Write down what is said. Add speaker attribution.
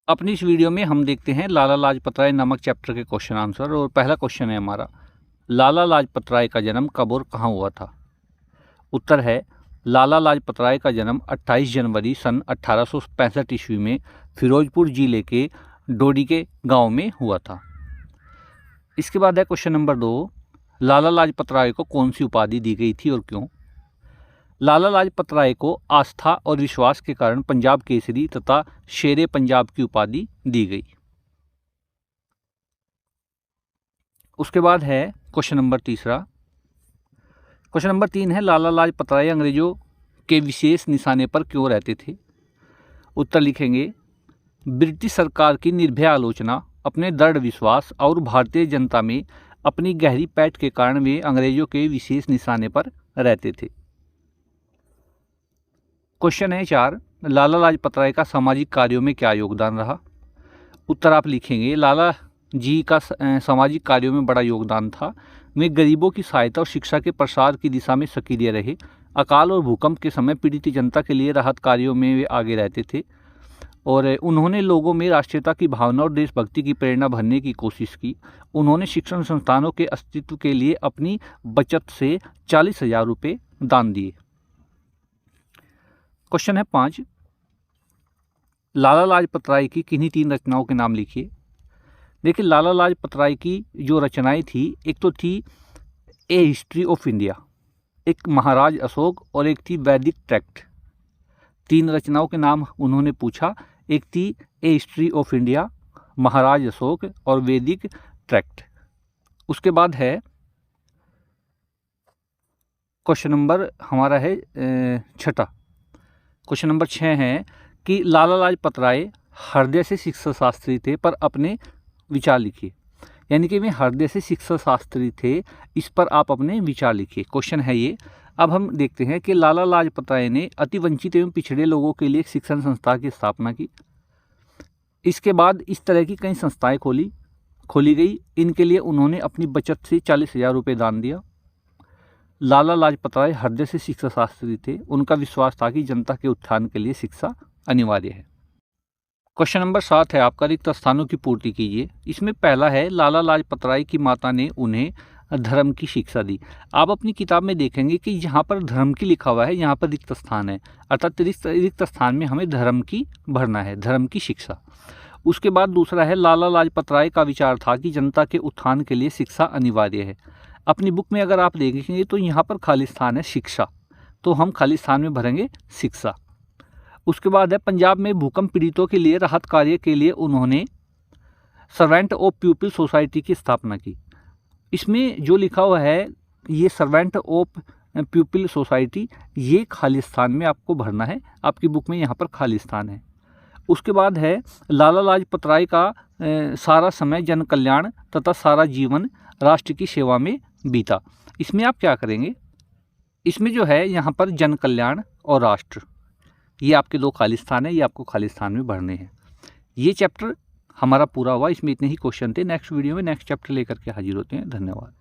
Speaker 1: अपनी इस वीडियो में हम देखते हैं लाला लाजपत राय नामक चैप्टर के क्वेश्चन आंसर। और पहला क्वेश्चन है हमारा, लाला लाजपत राय का जन्म कब और कहाँ हुआ था। उत्तर है, लाला लाजपत राय का जन्म 28 जनवरी सन 1865 ईस्वी में फिरोजपुर जिले के डोडी के गांव में हुआ था। इसके बाद है क्वेश्चन नंबर 2, लाला लाजपत राय को कौन सी उपाधि दी गई थी और क्यों। लाला लाजपत राय को आस्था और विश्वास के कारण पंजाब केसरी तथा शेरे पंजाब की उपाधि दी गई। उसके बाद है क्वेश्चन नंबर 3। क्वेश्चन नंबर 3 है, लाला लाजपत राय अंग्रेजों के विशेष निशाने पर क्यों रहते थे। उत्तर लिखेंगे, ब्रिटिश सरकार की निर्भय आलोचना, अपने दृढ़ विश्वास और भारतीय जनता में अपनी गहरी पैठ के कारण वे अंग्रेजों के विशेष निशाने पर रहते थे। क्वेश्चन है 4, लाला लाजपत राय का सामाजिक कार्यों में क्या योगदान रहा। उत्तर आप लिखेंगे, लाला जी का सामाजिक कार्यों में बड़ा योगदान था। वे गरीबों की सहायता और शिक्षा के प्रसार की दिशा में सक्रिय रहे। अकाल और भूकंप के समय पीड़ित जनता के लिए राहत कार्यों में वे आगे रहते थे और उन्होंने लोगों में राष्ट्रीयता की भावना और देशभक्ति की प्रेरणा भरने की कोशिश की। उन्होंने शिक्षण संस्थानों के अस्तित्व के लिए अपनी बचत से 40,000 रुपये दान दिए। क्वेश्चन है 5, लाला लाजपत राय की किन्हीं 3 रचनाओं के नाम लिखिए। देखिए, लाला लाजपत राय की जो रचनाएं थी, एक तो थी ए हिस्ट्री ऑफ इंडिया, एक महाराज अशोक और एक थी वैदिक ट्रैक्ट। 3 रचनाओं के नाम उन्होंने पूछा, एक थी ए हिस्ट्री ऑफ इंडिया, महाराज अशोक और वैदिक ट्रैक्ट। उसके बाद है क्वेश्चन नंबर हमारा है 6। क्वेश्चन नंबर 6 है कि लाला लाजपत राय हृदय से शिक्षा शास्त्री थे पर अपने विचार लिखिए। यानी कि वे हृदय से शिक्षा शास्त्री थे, इस पर आप अपने विचार लिखिए। क्वेश्चन है ये। अब हम देखते हैं कि लाला लाजपत राय ने अति वंचित एवं पिछड़े लोगों के लिए एक शिक्षण संस्था की स्थापना की। इसके बाद इस तरह की कई संस्थाएं खोली गई। इनके लिए उन्होंने अपनी बचत से 40,000 रुपये दान दिया। लाला लाजपत राय हृदय से शिक्षा शास्त्री थे। उनका विश्वास था कि जनता के उत्थान के लिए शिक्षा अनिवार्य है। क्वेश्चन नंबर 7 है आपका, रिक्त स्थानों की पूर्ति कीजिए। इसमें पहला है, लाला लाजपत राय की माता ने उन्हें धर्म की शिक्षा दी। आप अपनी किताब में देखेंगे कि यहाँ पर धर्म की लिखा हुआ है, यहाँ पर रिक्त स्थान है, अर्थात रिक्त स्थान में हमें धर्म की भरना है, धर्म की शिक्षा। उसके बाद दूसरा है, लाला लाजपत राय का विचार था कि जनता के उत्थान के लिए शिक्षा अनिवार्य है। अपनी बुक में अगर आप देखेंगे तो यहाँ पर खाली स्थान है शिक्षा, तो हम खाली स्थान में भरेंगे शिक्षा। उसके बाद है, पंजाब में भूकंप पीड़ितों के लिए राहत कार्य के लिए उन्होंने सर्वेंट ऑफ पीपल सोसाइटी की स्थापना की। इसमें जो लिखा हुआ है ये सर्वेंट ऑफ पीपल सोसाइटी, ये खाली स्थान में आपको भरना है। आपकी बुक में यहाँ पर खाली स्थान है। उसके बाद है, लाला लाजपत राय का सारा समय जन कल्याण तथा सारा जीवन राष्ट्र की सेवा में बीता। इसमें आप क्या करेंगे, इसमें जो है यहाँ पर जन कल्याण और राष्ट्र, ये आपके 2 खाली स्थान है, ये आपको खाली स्थान में भरने हैं। ये चैप्टर हमारा पूरा हुआ। इसमें इतने ही क्वेश्चन थे। नेक्स्ट वीडियो में नेक्स्ट चैप्टर लेकर के हाजिर होते हैं। धन्यवाद।